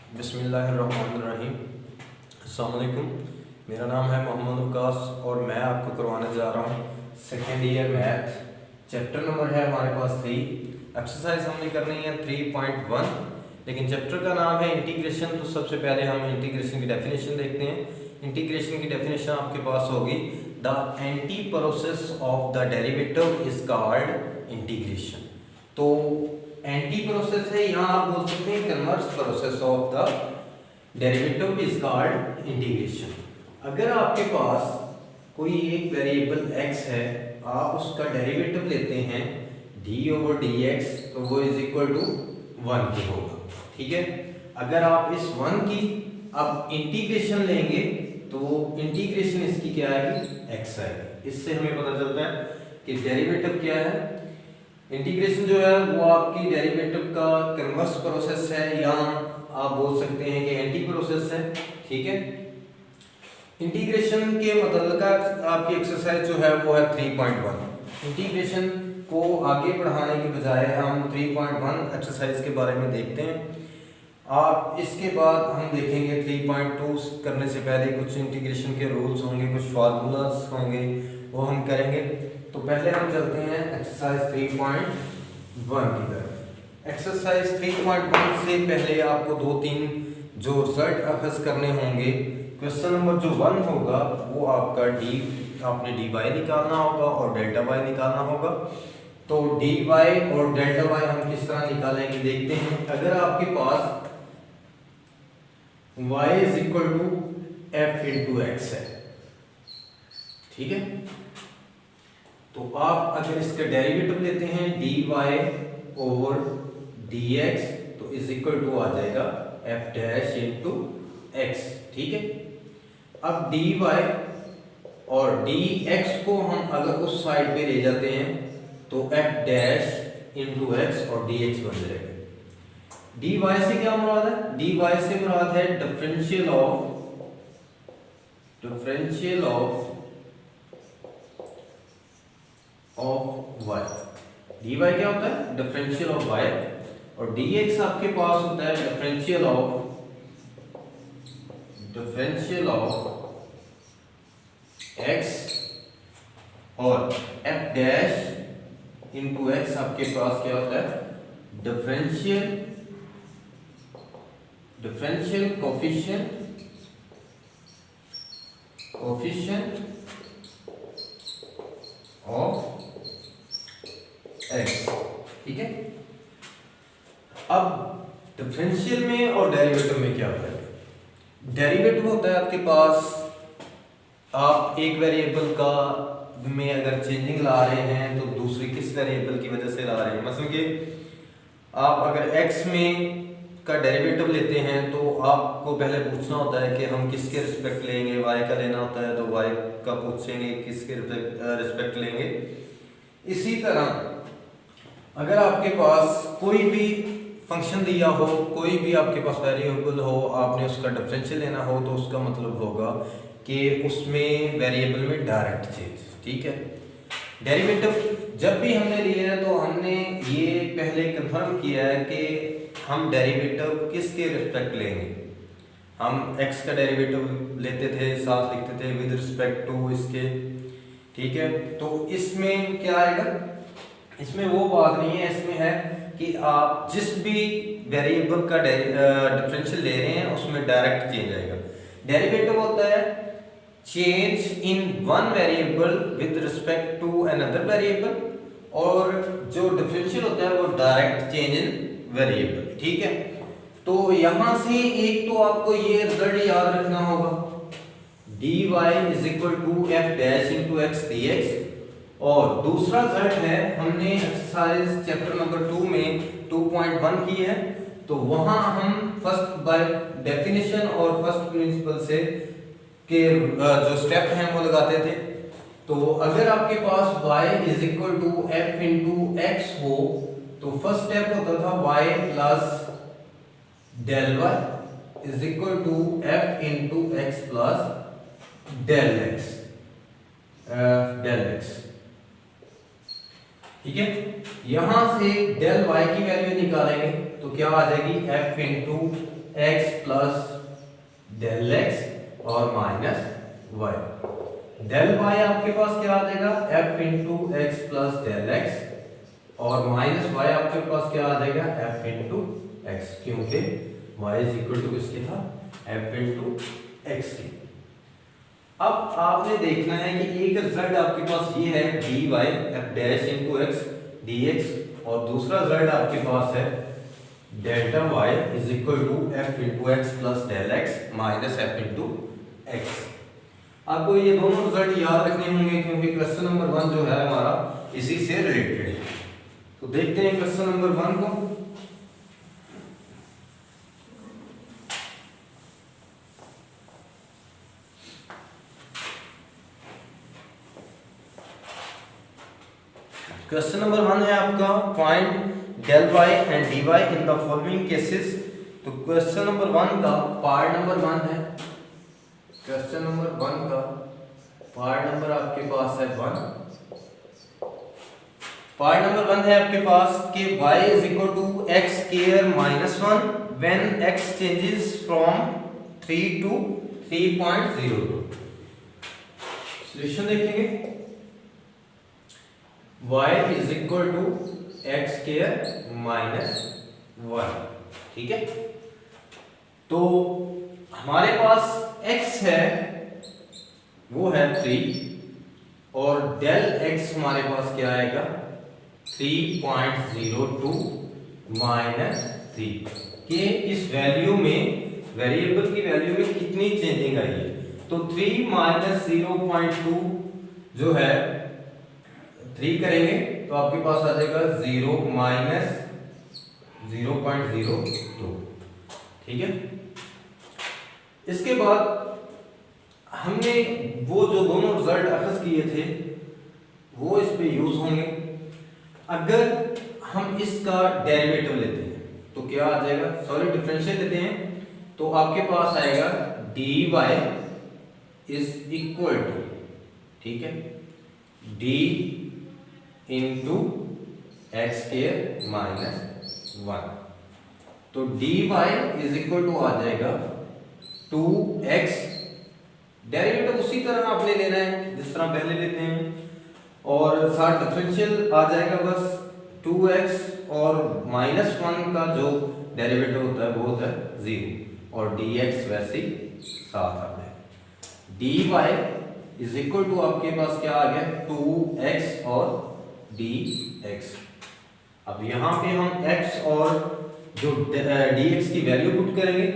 बिस्मिल्लाहिर्रहमानिर्रहीम। अस्सलाम वालेकुम। मेरा नाम है मोहम्मद वकास और मैं आपको करवाने जा रहा हूँ second year math. Chapter number है हमारे पास 3। एक्सरसाइज हमने करनी है 3.1, लेकिन चैप्टर का नाम है इंटीग्रेशन। तो सबसे पहले हम इंटीग्रेशन की डेफिनेशन देखते हैं। इंटीग्रेशन की डेफिनेशन आपके पास होगी, the anti process of the derivative is called integration. तो एंटी प्रोसेस है, यहाँ आप बोल सकते हैं converse process of the derivative is called integration. अगर आपके पास कोई एक वेरिएबल x है, आप उसका डेरिवेटिव लेते हैं d/dx, तो वो इज इक्वल टू 1 के होगा। ठीक है, अगर आप इस 1 की अब इंटीग्रेशन लेंगे तो इंटीग्रेशन इसकी क्या आएगी, x आएगी। इससे हमें पता चलता है कि डेरिवेटिव क्या है। इंटीग्रेशन जो है वो आपकी डेरिवेटिव का कन्वर्स प्रोसेस है, या आप बोल सकते हैं कि एंटी प्रोसेस है। ठीक है, इंटीग्रेशन के मतलब आपकी एक्सरसाइज जो है वो है 3.1। इंटीग्रेशन को आगे बढ़ाने के बजाय हम 3.1 एक्सरसाइज के बारे में देखते हैं। आप इसके बाद हम देखेंगे 3.2 करने से पहले कुछ इंटीग्रेशन के रूल्स होंगे, कुछ फार्मूलाज होंगे, वो हम करेंगे। तो पहले हम चलते हैं एक्सरसाइज 3.1 की तरफ। एक्सरसाइज 3.1 से पहले आपको 2-3 जो रिजल्ट अखज़ करने होंगे। क्वेश्चन नंबर जो 1 होगा वो आपका आपने dy निकालना होगा और डेल्टा y निकालना होगा। तो dy और डेल्टा y हम किस तरह निकालेंगे देखते हैं। अगर आपके पास y is equal to f into x है, ठीक है, तो आप अगर इसका डेरिवेटिव लेते हैं dy ओवर dx, तो इज इक्वल टू आ जाएगा f डैश इंटू एक्स। ठीक है, अब dy और dx को हम अगर उस साइड पे ले जाते हैं तो f डैश इंटू एक्स और dx बन जाएगा। dy से क्या मुराद है, dy से मुराद है डिफरेंशियल ऑफ y। dy क्या होता है, डिफरेंशियल ऑफ y, और dx आपके पास होता है डिफरेंशियल ऑफ x, और f डैश इंटू एक्स आपके पास क्या होता है, डिफरेंशियल कोफिशिएंट ऑफ x। ठीक है, अब डिफरेंशियल में और डेरिवेटिव में क्या होता है। डेरिवेटिव होता है आपके पास, आप एक वेरिएबल का में अगर चेंजिंग ला रहे हैं तो दूसरी किस वेरिएबल की वजह से ला रहे हैं। मतलब कि आप अगर x में का डेरिवेटिव लेते हैं तो आपको पहले पूछना होता है कि हम किसके रिस्पेक्ट लेंगे, y का लेना होता है तो y का पूछेंगे किसके रिस्पेक्ट लेंगे। इसी तरह अगर आपके पास कोई भी फंक्शन दिया हो, कोई भी आपके पास वेरिएबल हो, आपने उसका डिफरेंशियल लेना हो, तो उसका मतलब होगा कि उसमें वेरिएबल में डायरेक्ट चेंज। ठीक है, डेरिवेटिव जब भी हमने लिया है तो हमने ये पहले कंफर्म किया है कि हम डेरिवेटिव किसके रिस्पेक्ट लेंगे। हम x का डेरिवेटिव लेते थे, साथ लिखते थे विद रिस्पेक्ट टू इसके। ठीक है, तो इसमें क्या आएगा, इसमें वो बात नहीं है, इसमें है कि आप जिस भी वेरिएबल का डिफरेंशियल ले रहे हैं उसमें डायरेक्ट चेंज आएगा। डेरिवेटिव होता है change in one variable with respect to another variable, और जो डिफरेंशियल होता है वो डायरेक्ट चेंज इन वेरिएबल। ठीक है, तो यहां से एक तो आपको ये रिजल्ट याद रखना होगा, dy is equal to f dash into x dx, और दूसरा रिजल्ट है हमने एक्सरसाइज चैप्टर नंबर 2 में 2.1 की है, तो वहां हम फर्स्ट बाय डेफिनेशन और फर्स्ट प्रिंसिपल से के जो स्टेप हैं वो लगाते थे। तो अगर आपके पास y is equal to f into x हो तो फर्स्ट स्टेप होता था y plus del y is equal to f into x plus del x। ठीक है, यहां से डेल y की वैल्यू निकालेंगे तो क्या आ जाएगी, f into x plus del x और माइनस वाई। डेल वाई आपके पास क्या आ जाएगा, f into x plus del x और माइनस वाई आपके पास क्या आ जाएगा, एफ इंटू एक्स, क्योंकि वाई इज इक्वल टू किसके था, एफ इंटू एक्स के। अब आपने देखना है कि एक रिजल्ट आपके पास ये है d y f dash into x d x और दूसरा रिजल्ट आपके पास है delta y is equal to f into x plus del x minus f into x. आपको ये दोनों रिजल्ट याद रखने होंगे क्योंकि क्वेश्चन नंबर 1 जो है हमारा इसी से रिलेटेड है। तो देखते हैं क्वेश्चन नंबर 1 को। क्वेश्चन नंबर 1 है आपका find del y and d y in the following cases. तो क्वेश्चन नंबर 1 का पार्ट नंबर 1 है, क्वेश्चन नंबर 1 का पार्ट नंबर आपके पास है 1। पार्ट नंबर 1 है आपके पास कि y is equal to x square minus 1 when x changes from 3 to 3.02। Solution देखेंगे, y is equal to x square minus 1, ठीक है। तो हमारे पास x है वो है 3 और डेल x हमारे पास क्या आएगा 3.02 माइनस 3 के इस वैल्यू में वेरिएबल की वैल्यू में कितनी चेंजिंग आई है। तो 3 माइनस 0.2 जो है 3 करेंगे तो आपके पास आ जाएगा 0 माइनस 0.02, ठीक है। इसके बाद हमने वो जो दोनों रिजल्ट अखज़ किए थे वो इस पे यूज होंगे। अगर हम इसका डेरिवेटिव लेते हैं तो क्या आ जाएगा, सॉरी डिफरेंशियल लेते हैं तो आपके पास आएगा D Y is equal to, ठीक है, D into X square minus 1। तो D Y is equal to आ जाएगा 2x, डेरिवेटिव उसी तरह आपने लेना है जिस तरह पहले लेते हैं और साथ डिफरेंशियल आ जाएगा बस 2x और माइनस 1 का जो डेरिवेटिव होता है वो होता है 0 और dx वैसे ही साथ आ जाएगा। dy इज इक्वल टू आपके पास क्या आ गया 2x और dx। अब यहाँ पे हम x और जो dx की वैल्यू पुट करेंगे,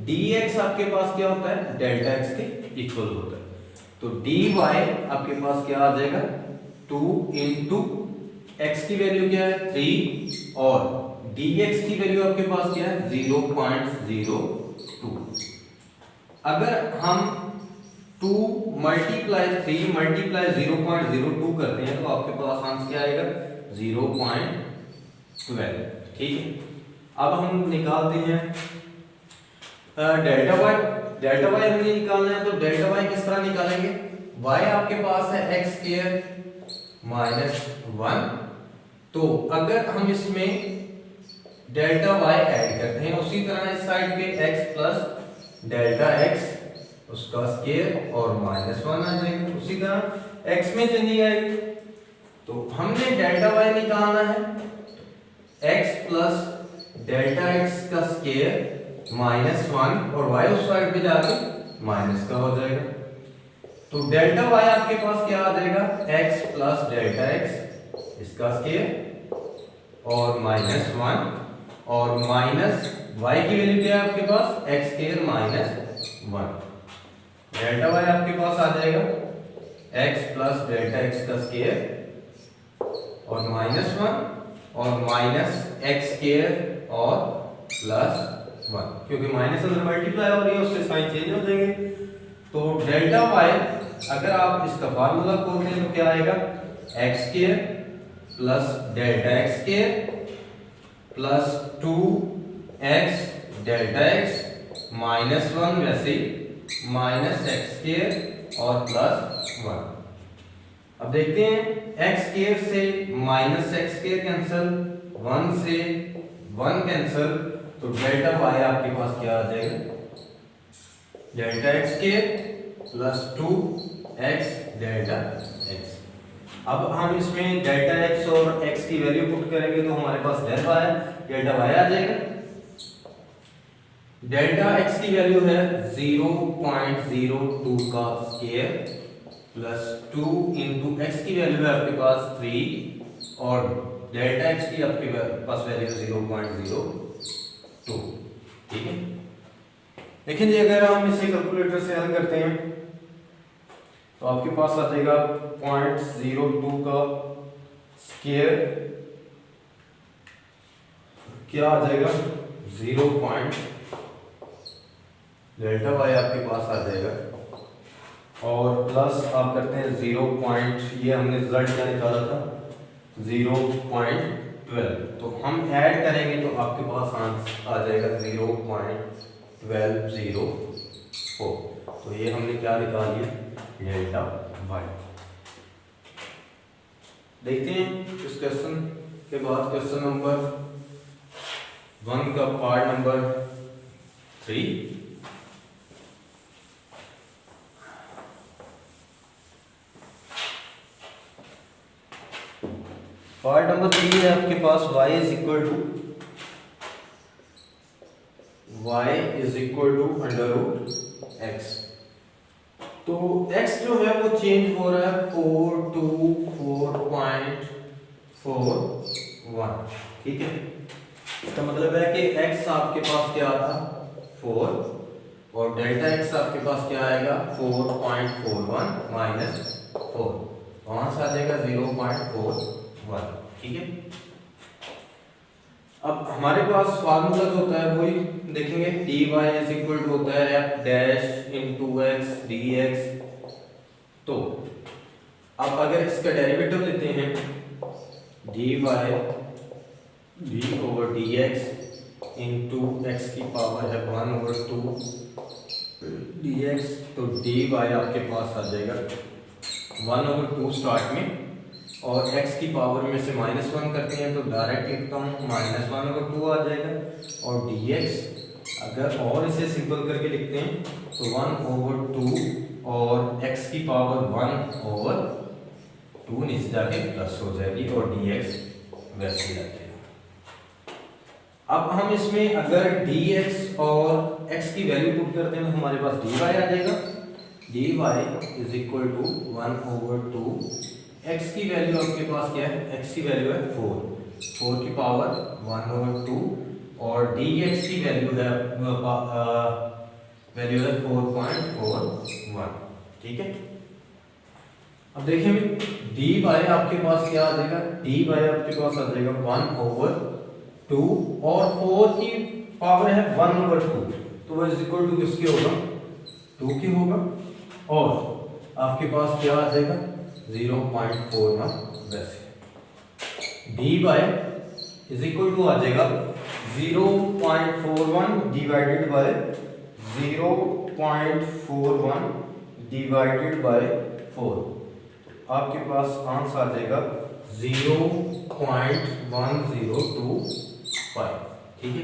dx आपके पास क्या होता है डेल्टा x के इक्वल होता है। तो dy आपके पास क्या आ जाएगा 2 इंटू x की वैल्यू क्या है 3 और dx की वैल्यू आपके पास क्या है 0.02। अगर हम 2 मल्टीप्लाई 3 मल्टीप्लाई 0.02 करते हैं तो आपके पास आंसर क्या आएगा 0.12, ठीक है। अब हम निकालते हैं डेल्टा वाई। डेल्टा वाई हमने निकालना है तो डेल्टा वाई किस तरह निकालेंगे, y आपके पास है x स्क्वायर माइनस 1। तो अगर हम इसमें डेल्टा y ऐड करते हैं उसी तरह इस साइड पे x प्लस डेल्टा x उसका स्क्वायर और माइनस 1 आ जाएगा, उसी तरह x में चेंजिंग आएगी। तो हमने डेल्टा y निकालना है x प्लस डेल्टा x का स्क्वायर माइनस 1 और y उस साइड पे जाके माइनस का हो जाएगा। तो डेल्टा y आपके पास क्या आ जाएगा x प्लस डेल्टा x इसका स्क्वायर और माइनस 1 और माइनस y की वैल्यू क्या है आपके पास x square minus 1। Delta y आपके पास आ जाएगा x प्लस डेल्टा x का स्क्वायर और माइनस 1 और माइनस x स्क्वायर और प्लस 1, क्योंकि माइनस अंदर मल्टीप्लाई हो रही है उससे साइन चेंज हो जाएंगे। तो डेल्टा y अगर आप इसका फार्मूला खोलते हैं तो क्या आएगा x square plus delta x square plus 2x delta x minus 1 वैसे माइनस x स्क्वायर और प्लस 1। अब देखते हैं x स्क्वायर से माइनस x स्क्वायर कैंसिल, 1 से 1 कैंसिल, तो डेल्टा वाई आपके पास क्या आ जाएगा, डेल्टा एक्स के प्लस 2x डेल्टा एक्स। अब हम इसमें डेल्टा एक्स और एक्स की वैल्यू पुट करेंगे तो हमारे पास डेल्टा वाई आ जाएगा। डेल्टा एक्स की वैल्यू है 0.02 का स्क्वायर प्लस 2 इंटू एक्स की वैल्यू है आपके पास 3 और डेल्टा एक्स की आपके पास वैल्यू 0.02। ठीक है, देखिए जी अगर हम इसे कैलकुलेटर से हल करते हैं तो आपके पास आ जाएगा 0.02 का स्क्वायर क्या आ जाएगा 0. डेल्टा वाई आपके पास आ जाएगा और प्लस आप करते हैं 0. ये हमने रिजल्ट क्या निकाला था 0.12, तो हम ऐड करेंगे तो आपके पास आंसर आ जाएगा 0.1204। तो ये हमने क्या निकाल लिया डेल्टा वाई। देखते हैं इस क्वेश्चन के बाद क्वेश्चन नंबर 1 का पार्ट नंबर 3। पार्ट नंबर 3 है आपके पास y is equal to under root x. तो x जो है वो चेंज हो रहा है 4 to 4.41। ठीक है, इसका मतलब है कि x आपके पास क्या था 4 और डेल्टा x आपके पास क्या आएगा 4.41 माइनस 4, वहां से आ जाएगा 0.41। ठीक है, अब हमारे पास फार्मूला जो होता है वही देखेंगे, dy इज इक्वल टू होता है f dash into x dx। तो अब अगर इसका डेरिवेटिव लेते हैं dy d over dx into x की पावर है 1/2 dx, तो dy आपके पास आ जाएगा 1/2 स्टार्ट में और x की पावर में से -1 करते हैं तो डायरेक्ट लिखता हूँ -1/2 आ जाएगा और dx अगर और इसे सिंपल करके लिखते हैं तो 1/2 और x की पावर 1/2 नीचे जाके प्लस हो जाएगी और dx वैसे ही रखेगा। अब हम इसमें अगर dx और x की वैल्यू पुट करते हैं तो हमारे पास dy आ जाएगा, dy is equal to 1/2। x की वैल्यू आपके पास क्या है, x की वैल्यू है 4 की पावर 1/2 और dx की वैल्यू है 4.41। ठीक है, अब देखिए dy आपके पास क्या आ जाएगा, dy आपके पास आ जाएगा 1/2 और 4 की पावर है 1/2, तो वो इज इक्वल टू किसके होगा 2 की होगा और आपके पास क्या आ जाएगा 0.41 वैसे dy इज इक्वल टू आ जाएगा 0.41 डिवाइडेड बाय 0.41 डिवाइडेड बाय 4, आपके पास आंसर आ जाएगा 0.1025। ठीक है,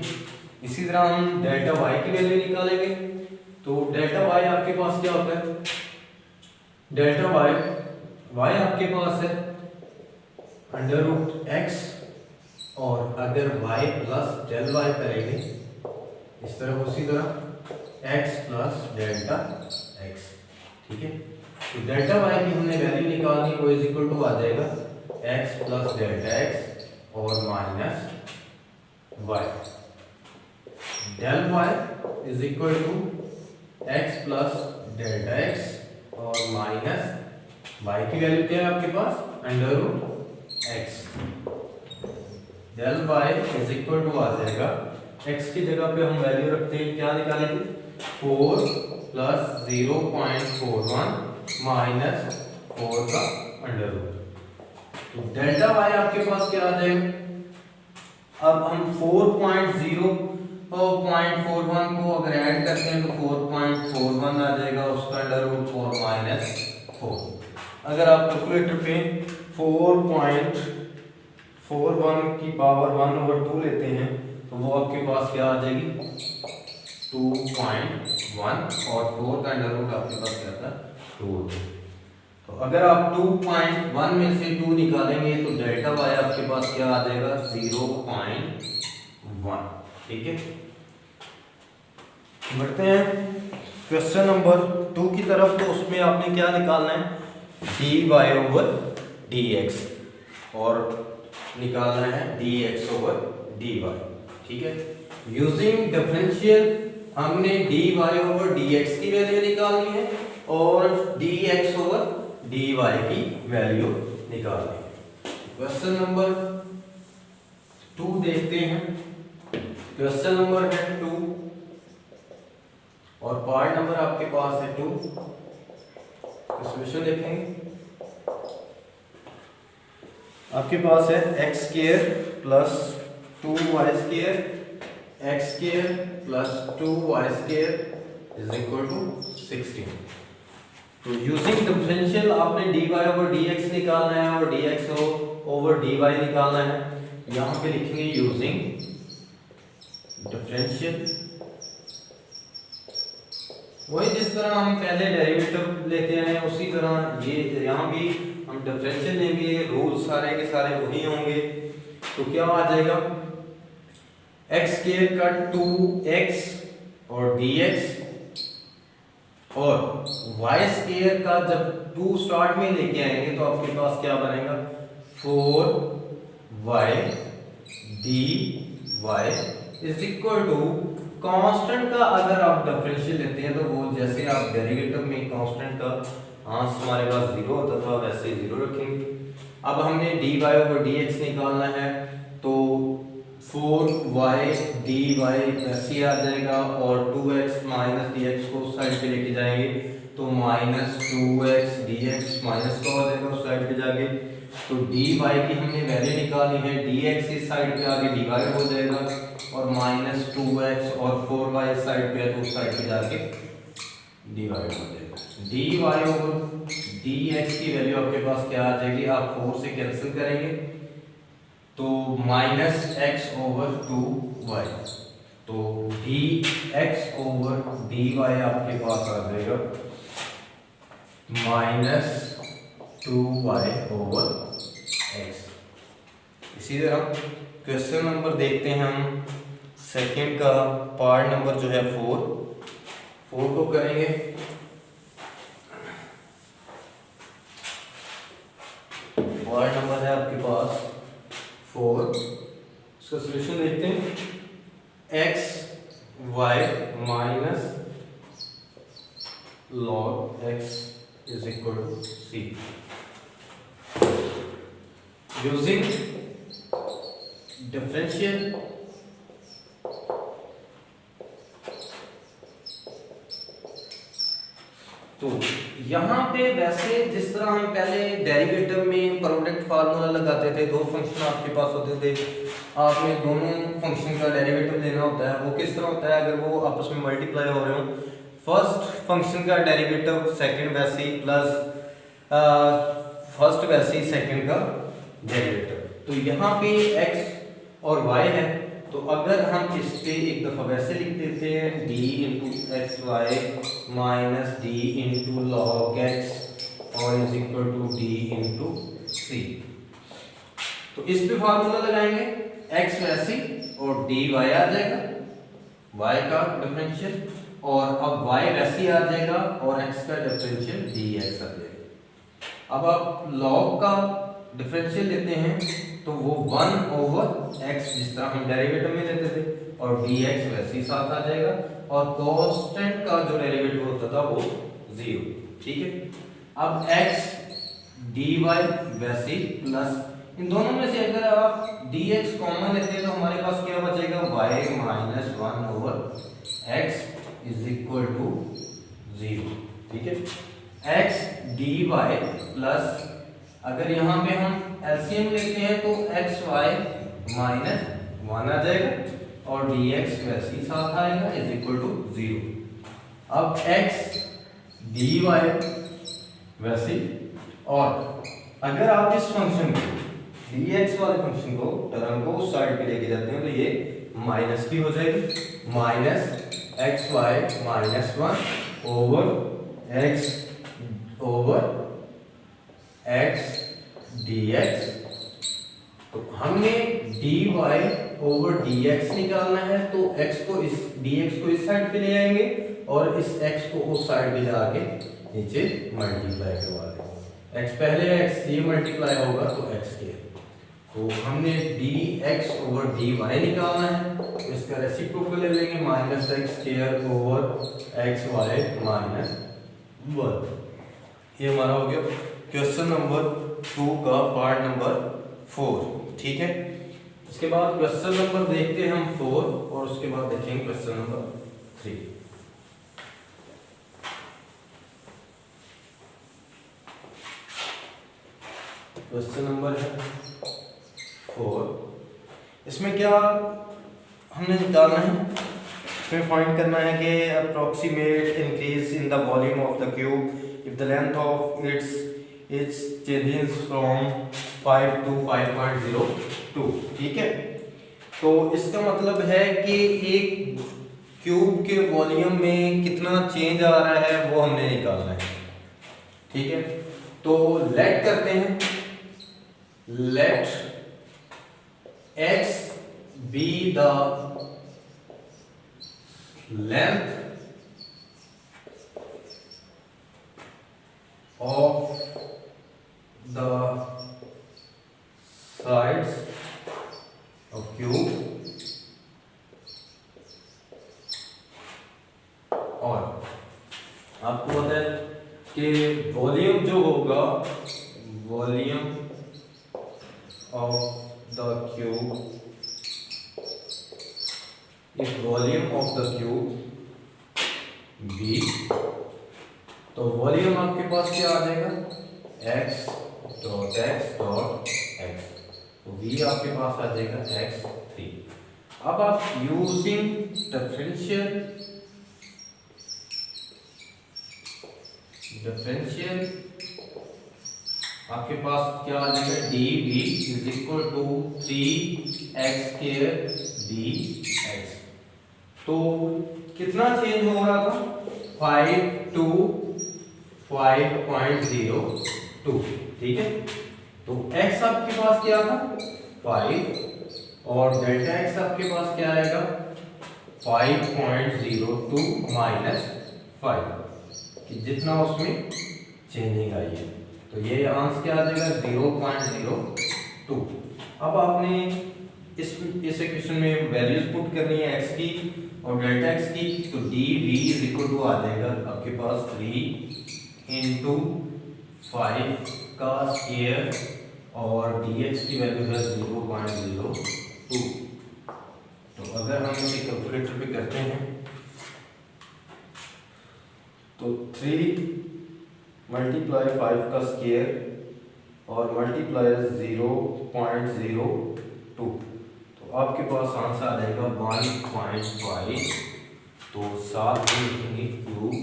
इसी तरह हम डेल्टा y की वैल्यू निकालेंगे तो डेल्टा y आपके पास क्या होता है, डेल्टा y आपके पास है अंडर रूट x और अगर y प्लस डेल y करेंगे इस तरह उसी तरह x प्लस डेल्टा x। ठीक है, तो डेल्टा y की हमने वैल्यू निकालनी वो इज इक्वल टू आ जाएगा x प्लस डेल्टा x और minus y। Del y is equal to x plus delta x और माइनस y की वैल्यू क्या है आपके पास under root x। Del y is equal to आ जाएगा x की जगह पे हम वैल्यू रखते हैं क्या निकालेंगे 4 प्लस 0.41 माइनस 4 का अंडर रूट, तो डेल्टा y आपके पास क्या आ जाएगा, अब हम 4.0.41 को अगर ऐड करते हैं तो 4.41 आ जाएगा उसका अंडर रूट 4 माइनस 4। अगर आप कैलकुलेटर पे 4.41 की पावर 1/2 लेते हैं तो वो आपके पास क्या आ जाएगी 2.1 और 4 का अंडर रूट आपके पास क्या था 2 होता है। तो अगर आप 2.1 में से 2 निकालेंगे तो डेल्टा वाई आपके पास क्या आ जाएगा 0.1। ठीक है, बढ़ते हैं क्वेश्चन नंबर 2 की तरफ। तो उसमें आपने क्या निकालना है dy ओवर dx और निकालना है dx ओवर dy। ठीक है, यूजिंग डिफरेंशियल हमने dy ओवर dx की वैल्यू निकालनी है और dx ओवर dy की वैल्यू निकालनी है। क्वेश्चन नंबर 2 देखते हैं। क्वेश्चन नंबर है 2 और पार्ट नंबर आपके पास है 2। सॉल्यूशन देखेंगे। आपके पास है x square plus 2y square x square plus 2y square is equal to 16। तो यूजिंग डिफरेंशियल आपने dy ओवर dx निकालना है और dx ओवर dy निकालना है। यहां पे लिखेंगे यूजिंग डिफरेंशियल। वही जिस तरह हम पहले डेरिवेटिव लेते हैं उसी तरह ये यहाँ भी हम डिफरेंशियल लेंगे, रूल सारे के सारे वही होंगे। तो क्या आ जाएगा x स्क्वायर का 2x और dx और y स्क्वायर का जब 2 स्टार्ट में लेके आएंगे तो आपके पास क्या बनेगा 4y dy is equal to constant का अगर आप डिफरेंशियल लेते हैं तो वो जैसे आप डेरिवेटिव में कांस्टेंट का आंस हमारे पास 0 होता था वैसे 0 रखेंगे। अब हमने dy ओवर dx निकालना है तो 4y dy वैसे आ जाएगा और 2x माइनस dx को साइड पे लेके जाएंगे तो माइनस 2x dx माइनस का हो जाएगा उस साइड पे जाके। तो dy की हमने वैल्यू निकाली है, dx इस साइड पे आगे dy हो जाएगा और माइनस 2x और 4y इस साइड पे है तो उस साइड पे जाके dy हो जाएगा। dy ओवर dx की वैल्यू आपके पास क्या आ जाएगी, आप 4 से कैंसिल करेंगे तो माइनस x ओवर 2y। तो dx ओवर dy आपके पास आ जाएगा माइनस 2y ओवर x। इसी तरह क्वेश्चन नंबर देखते हैं हम सेकंड का पार्ट नंबर जो है 4 को करेंगे। पार्ट नंबर है आपके पास 4, इसका सॉल्यूशन देखते हैं। x y minus log x is equal to c। Using differential तो यहाँ पे वैसे जिस तरह हम पहले डेरिवेटिव में प्रोडक्ट फार्मूला लगाते थे, दो फंक्शन आपके पास होते थे, आपने दोनों फंक्शन का डेरिवेटिव लेना होता है। वो किस तरह होता है, अगर वो आपस में मल्टीप्लाई हो रहे हो, फर्स्ट फंक्शन का डेरिवेटिव सेकंड वैसे ही प्लस फर्स्ट वैसे ही सेकंड का डेरिवेटिव। तो यहाँ पे x और y है तो अगर हम इस पे एक दफा वैसे लिख देते हैं d into X Y minus D into log X और is equal to D into C. तो इस पे फार्मूला लगाएंगे, x वैसे और dy आ जाएगा y का डिफरेंशियल, और अब y वैसे आ जाएगा और x का डिफरेंशियल dx आ जाएगा। अब आप log का डिफरेंशियल लेते हैं तो वो 1 ओवर x जिस तरह हम डेरिवेटिव में लेते थे और dx वैसे ही साथ आ जाएगा और कांस्टेंट का जो डेरिवेटिव होता था वो 0। ठीक है, अब x dy वैसे प्लस इन दोनों में से अगर आप dx कॉमन लेते हैं तो हमारे पास क्या बचेगा y minus 1 over x is equal to 0। ठीक है, x dy प्लस अगर यहाँ पे हम एलसीएम लेते हैं तो एक्स वाई माइनस 1 आ जाएगा और dx वैसे ही साथ आएगा इज इक्वल टू 0। अब x dy वैसे, और अगर आप इस फंक्शन को dx वाले फंक्शन को टर्म को उस साइड पे लेके जाते हैं तो ये माइनस की हो जाएगी, minus x Y minus one over x d x. तो हमने d y over d x निकालना है, तो x को इस dx को इस साइड पे ले आएंगे और इस x को उस साइड पे जाके नीचे मल्टीप्लाई करवा देंगे। x पहले x से मल्टीप्लाई होगा तो x के, तो हमने dx ओवर dy निकालना है, तो इसका रेसिप्रोकल ले लेंगे minus x square over x Y minus one. ये हमारा हो गया क्वेश्चन नंबर 2 का पार्ट नंबर 4। ठीक है, उसके बाद क्वेश्चन नंबर देखते हैं हम 4 और उसके बाद देखेंगे क्वेश्चन नंबर 3। क्वेश्चन नंबर है 4। इसमें क्या हमने निकालना है, इसमें फाइंड करना है कि approximate increase in the volume of the cube if the length of its changes from 5 to 5.02। ठीक है, तो इसका मतलब है कि एक क्यूब के वॉल्यूम में कितना चेंज आ रहा है वो हमने निकालना है। ठीक है, तो लेट करते हैं, late x be the length of the sides of cube और आपको पता है कि वॉल्यूम जो होगा, volume of the cube if volume of the cube v, तो वॉल्यूम आपके पास क्या आ जाएगा, x डॉट x, तो v आपके पास आ जाएगा x3। अब आप यूजिंग डिफरेंशियल आपके पास क्या आ जाएगा, dv is equal to 3x square dx। तो कितना चेंज हो रहा था, 5 to 5.02। ठीक है, तो x आपके पास क्या था 5 और डेल्टा x आपके पास क्या आएगा 5.02 माइनस 5, कि जितना उसमें चेंजिंग आई है, तो ये आंसर क्या आ जाएगा 0.02। अब आपने इस इक्वेशन में वैल्यूज पुट करनी है x की और डेल्टा x की, तो dv इज इक्वल टू आ जाएगा आपके पास 3 इंटू 5 का स्क्वायर और dx की वैल्यू है 0.02। तो अगर हम इसे कैलकुलेटर पे करते हैं तो 3 मल्टीप्लाई 5 का स्क्वायर और मल्टीप्लाई 0.02, तो आपके पास आंसर आ जाएगा 1.5। तो साथ में लिखेंगे क्यूब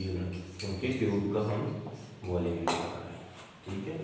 यूनिट, क्योंकि क्यूब का हम वॉल्यूम निकाल रहे हैं। ठीक है।